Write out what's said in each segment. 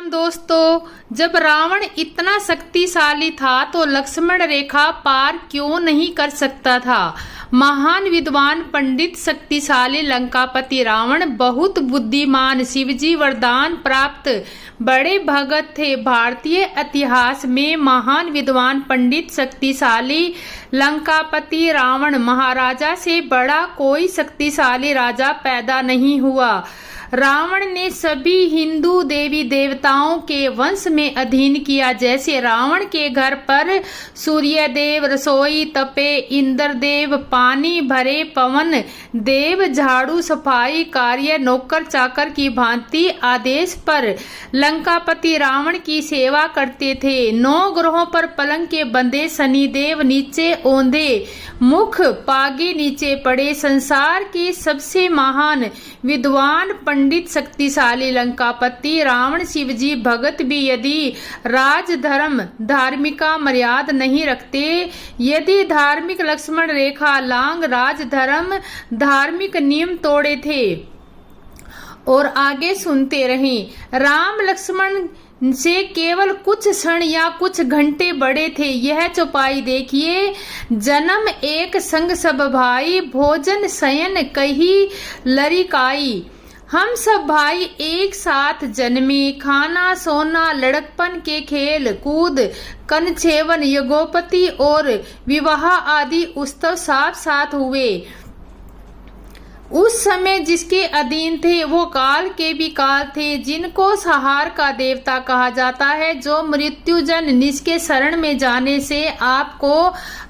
दोस्तों, जब रावण इतना शक्तिशाली था तो लक्ष्मण रेखा पार क्यों नहीं कर सकता था। महान विद्वान पंडित शक्तिशाली लंकापति रावण बहुत बुद्धिमान शिवजी वरदान प्राप्त बड़े भगत थे। भारतीय इतिहास में महान विद्वान पंडित शक्तिशाली लंकापति रावण महाराजा से बड़ा कोई शक्तिशाली राजा पैदा नहीं हुआ। रावण ने सभी हिंदू देवी देवताओं के वंश में अधीन किया। जैसे रावण के घर पर सूर्य देव रसोई तपे, इंद्र देव पानी भरे, पवन देव झाड़ू सफाई कार्य नौकर चाकर की भांति आदेश पर लंकापति रावण की सेवा करते थे। 9 ग्रहों पर पलंग के बंधे शनिदेव नीचे औंधे मुख पागे नीचे पड़े। संसार के सबसे महान विद्वान पंडित शक्तिशाली लंकापति रावण शिवजी भगत भी यदि राजधर्म धार्मिका मर्यादा नहीं रखते, यदि धार्मिक लक्ष्मण रेखा लांग राजधर्म धार्मिक नियम तोड़े थे। और आगे सुनते रहें। राम लक्ष्मण से केवल कुछ क्षण या कुछ घंटे बड़े थे। यह चौपाई देखिए। जन्म एक संग सब भाई, भोजन शयन कही लरिकाई। हम सब भाई एक साथ जन्मे, खाना सोना लड़कपन के खेल कूद कनछेवन यज्ञोपति और विवाह आदि उत्सव साथ साथ हुए। उस समय जिसके अधीन थे वो काल के भी काल थे, जिनको संहार का देवता कहा जाता है। जो मृत्युजन निष्के शरण में जाने से आपको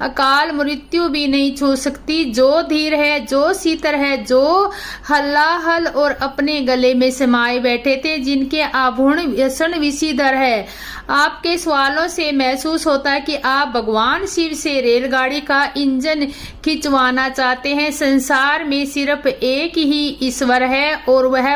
अकाल मृत्यु भी नहीं छू सकती। जो धीर है, जो शीतल है, जो हल्लाहल और अपने गले में समाये बैठे थे, जिनके आभूषण व्यसन विषीधर है। आपके सवालों से महसूस होता है कि आप भगवान शिव से रेलगाड़ी का इंजन खिंचवाना चाहते हैं। संसार में सिर्फ एक ही ईश्वर है और वह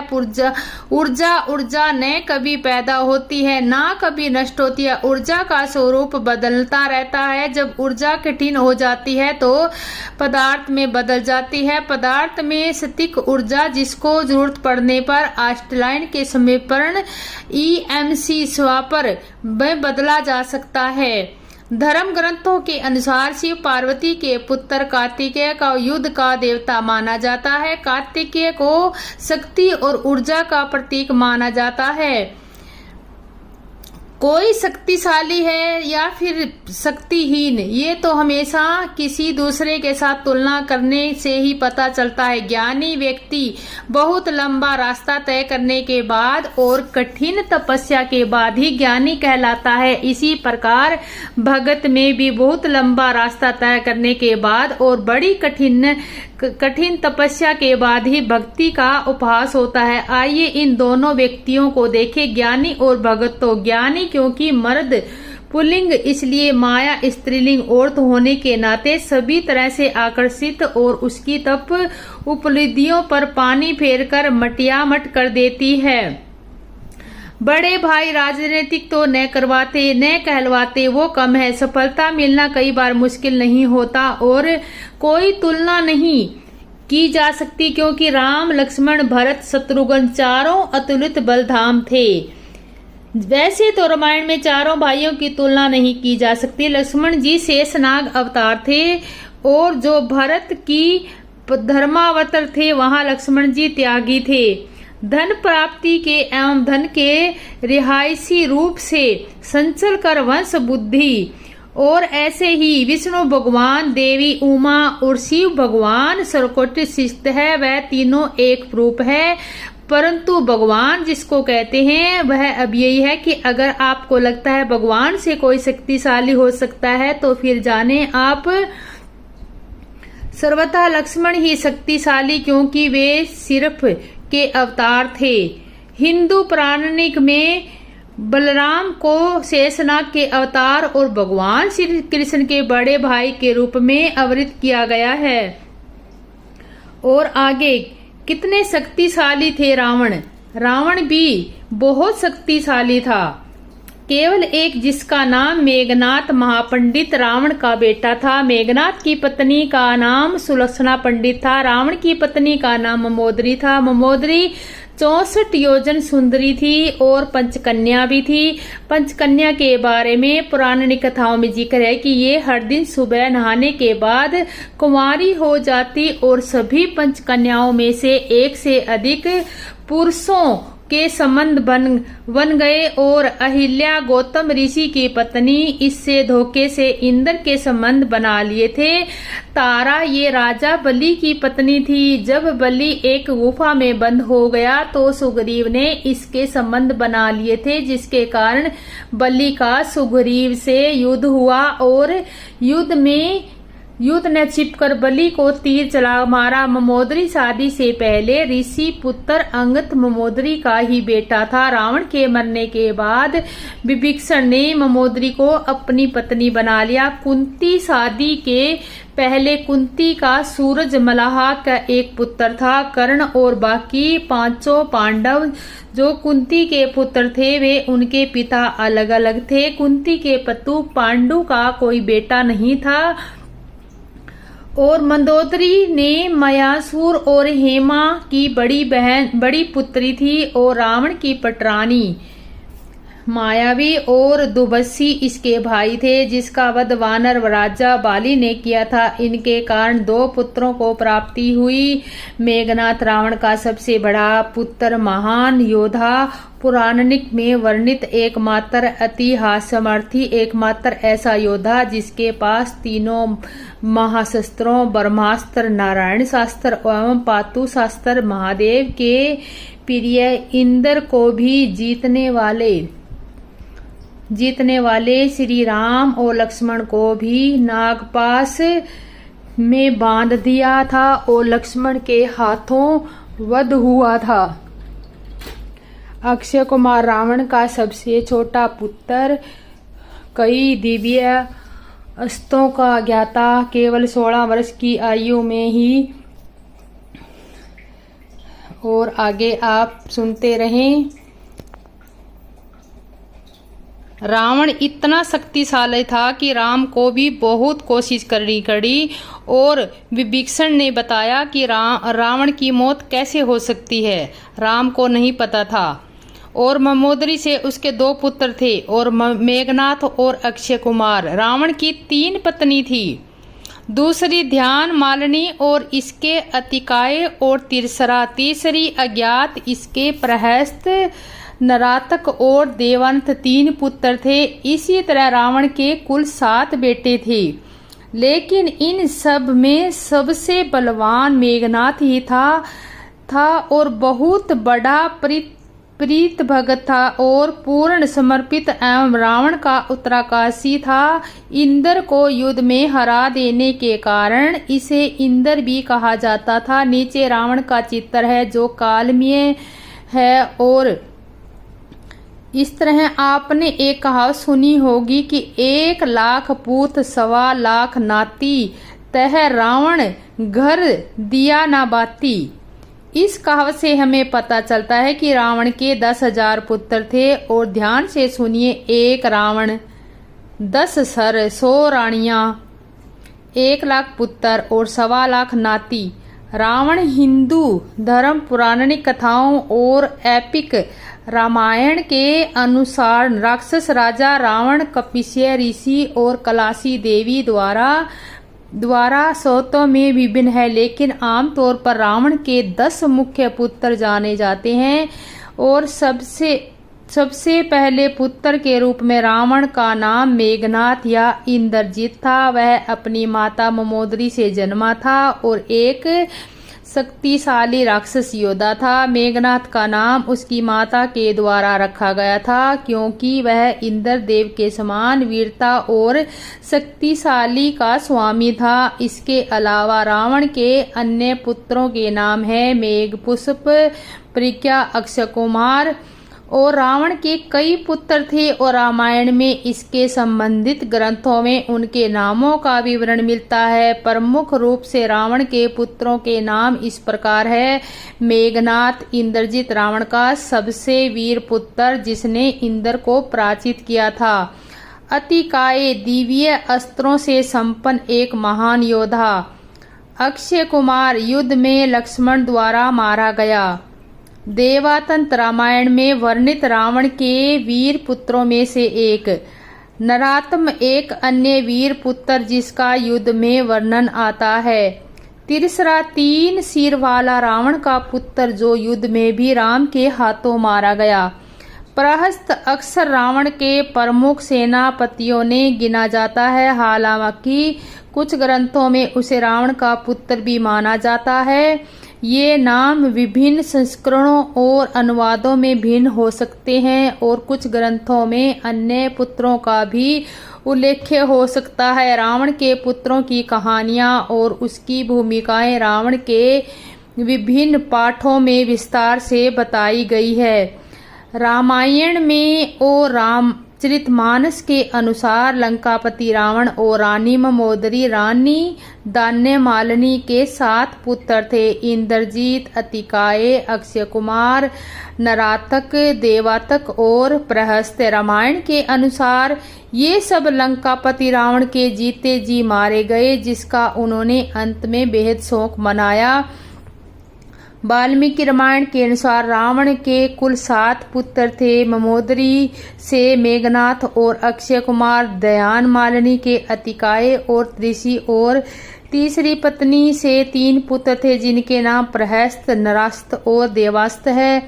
ऊर्जा न कभी पैदा होती है ना कभी नष्ट होती है। ऊर्जा का स्वरूप बदलता रहता है। जब ऊर्जा कठिन हो जाती है तो पदार्थ में बदल जाती है। पदार्थ में स्थितिक ऊर्जा जिसको जरूरत पड़ने पर आस्टलाइन के समीकरण EMC स्वापर में बदला जा सकता है। धर्म ग्रंथों के अनुसार शिव पार्वती के पुत्र कार्तिकेय का युद्ध का देवता माना जाता है। कार्तिकेय को शक्ति और ऊर्जा का प्रतीक माना जाता है। कोई शक्तिशाली है या फिर शक्तिहीन, ये तो हमेशा किसी दूसरे के साथ तुलना करने से ही पता चलता है। ज्ञानी व्यक्ति बहुत लंबा रास्ता तय करने के बाद और कठिन तपस्या के बाद ही ज्ञानी कहलाता है। इसी प्रकार भगत में भी बहुत लंबा रास्ता तय करने के बाद और बड़ी कठिन तपस्या के बाद ही भक्ति का उपहास होता है। आइए इन दोनों व्यक्तियों को देखें, ज्ञानी और भगत। तो ज्ञानी क्योंकि मर्द पुल्लिंग, इसलिए माया स्त्रीलिंग औरत होने के नाते सभी तरह से आकर्षित और उसकी तप उपलब्धियों पर पानी फेरकर मटियामट कर देती है। बड़े भाई राजनीतिक तो न करवाते न कहलवाते वो कम है। सफलता मिलना कई बार मुश्किल नहीं होता और कोई तुलना नहीं की जा सकती, क्योंकि राम लक्ष्मण भरत शत्रुघ्न चारों अतुलित बलधाम थे। वैसे तो रामायण में चारों भाइयों की तुलना नहीं की जा सकती। लक्ष्मण जी शेषनाग अवतार थे और जो भरत की धर्मावतार थे वहां लक्ष्मण जी त्यागी थे। धन प्राप्ति के एवं धन के रिहायशी रूप से संचल कर वंश बुद्धि, और ऐसे ही विष्णु भगवान, देवी उमा और शिव भगवान सर्वकोटि स्थित है। वह तीनों एक रूप है, परंतु भगवान जिसको कहते हैं वह अब यही है कि अगर आपको लगता है भगवान से कोई शक्तिशाली हो सकता है तो फिर जाने आप सर्वथा लक्ष्मण ही शक्तिशाली, क्योंकि वे सिर्फ के अवतार थे। हिंदू पौराणिक में बलराम को शेषनाग के अवतार और भगवान श्री कृष्ण के बड़े भाई के रूप में अवतरित किया गया है। और आगे कितने शक्तिशाली थे रावण। रावण भी बहुत शक्तिशाली था। केवल एक जिसका नाम मेघनाथ महापंडित रावण का बेटा था। मेघनाथ की पत्नी का नाम सुलक्षणा पंडित था। रावण की पत्नी का नाम ममोदरी था। ममोदरी 64 योजन सुंदरी थी और पंचकन्या भी थी। पंचकन्या के बारे में पुरानी कथाओं में जिक्र है कि ये हर दिन सुबह नहाने के बाद कुंवारी हो जाती और सभी पंचकन्याओं में से एक से अधिक पुरुषों के संबंध बन गए और अहिल्या गौतम ऋषि की पत्नी इससे धोखे से इंद्र के संबंध बना लिए थे। तारा ये राजा बलि की पत्नी थी। जब बलि एक गुफा में बंद हो गया तो सुग्रीव ने इसके संबंध बना लिए थे, जिसके कारण बलि का सुग्रीव से युद्ध हुआ और युद्ध ने छिपकर बलि को तीर चला मारा। ममोदरी शादी से पहले ऋषि पुत्र अंगद ममोदरी का ही बेटा था। रावण के मरने के बाद विभीषण ने ममोदरी को अपनी पत्नी बना लिया। कुंती शादी के पहले कुंती का सूरज मलाह का एक पुत्र था। कर्ण और बाकी पांचों पांडव जो कुंती के पुत्र थे वे उनके पिता अलग अलग थे। कुंती के पतु पांडु का कोई बेटा नहीं था और मंदोदरी ने मयासुर और हेमा की बड़ी पुत्री थी और रावण की पटरानी मायावी और दुबसी इसके भाई थे, जिसका वध वानर राजा बाली ने किया था। इनके कारण 2 पुत्रों को प्राप्ति हुई। मेघनाथ रावण का सबसे बड़ा पुत्र, महान योद्धा, पुराणिक में वर्णित एकमात्र अति हास्यमर्थी एकमात्र ऐसा योद्धा जिसके पास तीनों महाशस्त्रों ब्रह्मास्त्र, नारायण शास्त्र एवं पातु शास्त्र, महादेव के प्रिय इंद्र को भी जीतने वाले श्री राम और लक्ष्मण को भी नागपाश में बांध दिया था और लक्ष्मण के हाथों वध हुआ था। अक्षय कुमार रावण का सबसे छोटा पुत्र, कई दिव्य अस्त्रों का ज्ञाता, केवल 16 वर्ष की आयु में ही। और आगे आप सुनते रहें। रावण इतना शक्तिशाली था कि राम को भी बहुत कोशिश करनी पड़ी और विभीषण ने बताया कि रावण की मौत कैसे हो सकती है। राम को नहीं पता था और ममोदरी से उसके 2 पुत्र थे और मेघनाथ और अक्षय कुमार। रावण की 3 पत्नी थी, दूसरी ध्यान मालिनी और इसके अतिकाय और तीसरी अज्ञात इसके प्रहस्त नरातक और देवंत 3 पुत्र थे। इसी तरह रावण के कुल 7 बेटे थे, लेकिन इन सब में सबसे बलवान मेघनाथ ही था और बहुत बड़ा प्रीत भगत था और पूर्ण समर्पित एवं रावण का उत्तराकाशी था। इंद्र को युद्ध में हरा देने के कारण इसे इंद्र भी कहा जाता था। नीचे रावण का चित्र है जो कालमय है और इस तरह आपने एक कहावत सुनी होगी कि 1 लाख पूत 1.25 लाख नाती, तह रावण घर दिया ना बाती। इस कहावत से हमें पता चलता है कि रावण के 10,000 पुत्र थे और ध्यान से सुनिए, 1 रावण, 10 सर, 100 रानियां, 1 लाख पुत्र और 1.25 लाख नाती। रावण हिंदू धर्म पुराणिक कथाओं और एपिक रामायण के अनुसार राक्षस राजा रावण कपिस्य ऋषि और कलासी देवी द्वारा स्रोतों में विभिन्न है, लेकिन आमतौर पर रावण के 10 मुख्य पुत्र जाने जाते हैं और सबसे पहले पुत्र के रूप में रावण का नाम मेघनाथ या इंद्रजीत था। वह अपनी माता ममोदरी से जन्मा था और एक शक्तिशाली राक्षस योद्धा था। मेघनाथ का नाम उसकी माता के द्वारा रखा गया था क्योंकि वह इंद्र देव के समान वीरता और शक्तिशाली का स्वामी था। इसके अलावा रावण के अन्य पुत्रों के नाम है मेघपुष्प, प्रज्ञा, अक्षय कुमार और रावण के कई पुत्र थे और रामायण में इसके संबंधित ग्रंथों में उनके नामों का विवरण मिलता है। प्रमुख रूप से रावण के पुत्रों के नाम इस प्रकार है। मेघनाथ, इंद्रजीत रावण का सबसे वीर पुत्र जिसने इंद्र को पराजित किया था। अतिकाय, दिव्य अस्त्रों से संपन्न एक महान योद्धा। अक्षय कुमार, युद्ध में लक्ष्मण द्वारा मारा गया। देवातंत रामायण में वर्णित रावण के वीर पुत्रों में से एक। नरात्म एक अन्य वीर पुत्र जिसका युद्ध में वर्णन आता है। तीसरा 3 सिर वाला रावण का पुत्र जो युद्ध में भी राम के हाथों मारा गया। प्रहस्त अक्सर रावण के प्रमुख सेनापतियों ने गिना जाता है, हालांकि कुछ ग्रंथों में उसे रावण का पुत्र भी माना जाता है। ये नाम विभिन्न संस्करणों और अनुवादों में भिन्न हो सकते हैं और कुछ ग्रंथों में अन्य पुत्रों का भी उल्लेख हो सकता है। रावण के पुत्रों की कहानियां और उसकी भूमिकाएं रावण के विभिन्न पाठों में विस्तार से बताई गई है। रामायण में और रामचरितमानस के अनुसार लंकापति रावण और रानी मंदोदरी रानी दान्यमालिनी के 7 पुत्र थे। इंद्रजीत, अतिकाय, अक्षय कुमार, नरातक, देवातक और प्रहस्त। रामायण के अनुसार ये सब लंकापति रावण के जीते जी मारे गए, जिसका उन्होंने अंत में बेहद शोक मनाया। वाल्मीकि रामायण के अनुसार रावण के कुल 7 पुत्र थे। मंदोदरी से मेघनाथ और अक्षय कुमार, दान्यमालिनी के अतिकाय और त्रिशी और तीसरी पत्नी से 3 पुत्र थे जिनके नाम प्रहस्त, नरास्त और देवास्त है।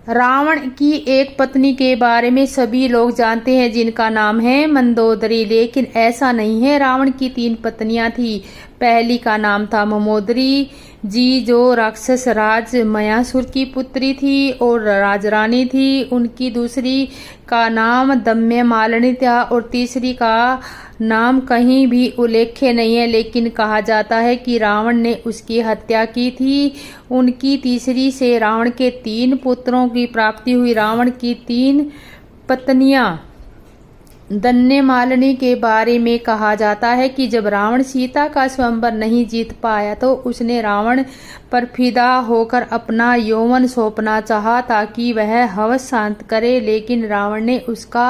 रावण की एक पत्नी के बारे में सभी लोग जानते हैं जिनका नाम है मंदोदरी, लेकिन ऐसा नहीं है। रावण की 3 पत्नियां थी। पहली का नाम था मंदोदरी जी, जो राक्षस राज मयासुर की पुत्री थी और राजरानी थी। उनकी दूसरी का नाम दान्यमालिनी था और तीसरी का नाम कहीं भी उल्लेख नहीं है, लेकिन कहा जाता है कि रावण ने उसकी हत्या की थी। उनकी तीसरी से रावण के 3 पुत्रों की प्राप्ति हुई। रावण की 3 पत्नियां। दान्यमालिनी के बारे में कहा जाता है कि जब रावण सीता का स्वयंवर नहीं जीत पाया तो उसने रावण पर फिदा होकर अपना यौवन सौंपना चाहा ताकि वह हवस शांत करे, लेकिन रावण ने उसका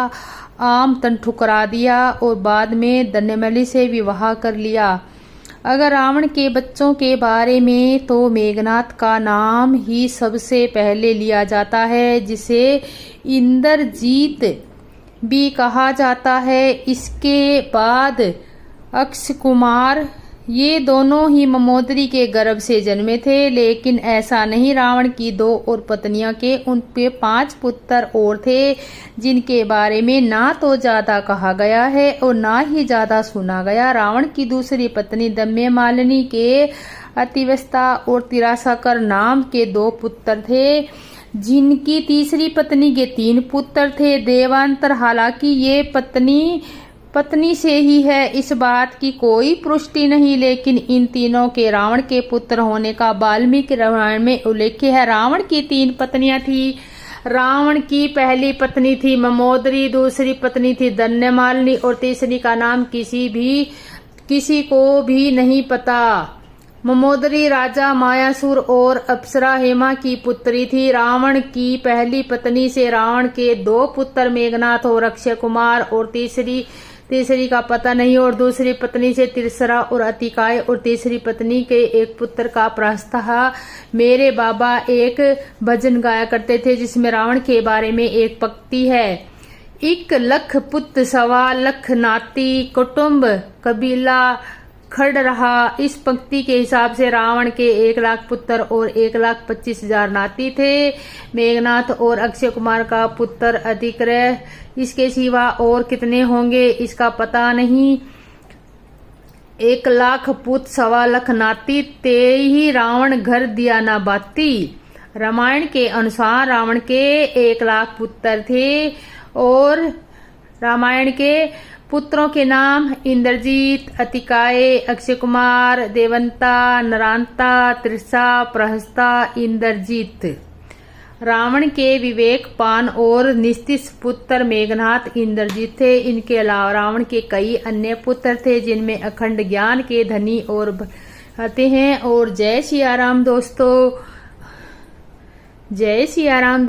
आमंत्रण ठुकरा दिया और बाद में दान्यमालिनी से विवाह कर लिया। अगर रावण के बच्चों के बारे में तो मेघनाथ का नाम ही सबसे पहले लिया जाता है, जिसे इंद्रजीत भी कहा जाता है। इसके बाद अक्षय कुमार। ये दोनों ही मंदोदरी के गर्भ से जन्मे थे, लेकिन ऐसा नहीं। रावण की 2 और पत्नियों के उन पे 5 पुत्र और थे जिनके बारे में ना तो ज्यादा कहा गया है और ना ही ज्यादा सुना गया। रावण की दूसरी पत्नी दान्यमालिनी के अतिवस्था और तिरासाकर नाम के 2 पुत्र थे, जिनकी तीसरी पत्नी के 3 पुत्र थे। देवांतर, हालांकि ये पत्नी से ही है, इस बात की कोई पुष्टि नहीं, लेकिन इन तीनों के रावण के पुत्र होने का वाल्मीकि रामायण में उल्लेख है। रावण की 3 पत्नियां थी। रावण की पहली पत्नी थी मंदोदरी, दूसरी पत्नी थी दान्यमालिनी और तीसरी का नाम किसी को भी नहीं पता। मंदोदरी राजा मायासुर और अप्सरा हेमा की पुत्री थी। रावण की पहली पत्नी से रावण के 2 पुत्र मेघनाथ और अक्षय कुमार और तीसरी का पता नहीं, और दूसरी पत्नी से तिरसरा और अतिकाय और तीसरी पत्नी के एक पुत्र का प्रहस्त था। मेरे बाबा एक भजन गाया करते थे जिसमें रावण के बारे में एक पंक्ति है। 1 लख पुत्र 1.25 लख नाती, कुटुंब कबीला खड़ रहा। इस पंक्ति के हिसाब से रावण के 1 लाख पुत्र और 1,25,000 नाती थे। मेघनाथ और अक्षय कुमार का पुत्र अधिक रहे, इसके सिवा और कितने होंगे इसका पता नहीं। 1 लाख पुत्र 1.25 लाख नाती, ते ही रावण घर दिया ना बाती। रामायण के अनुसार रावण के 1 लाख पुत्र थे और रामायण के पुत्रों के नाम इंद्रजीत, अतिकाय, अक्षय कुमार, देवंता, नरांता, त्रिशा, प्रहस्ता, इंद्रजीत। रावण के विवेकपान और निस्तिश पुत्र मेघनाथ, इंद्रजीत थे। इनके अलावा रावण के कई अन्य पुत्र थे जिनमें अखंड ज्ञान के धनी और आते हैं। और जय सिया राम दोस्तों, जय सिया राम।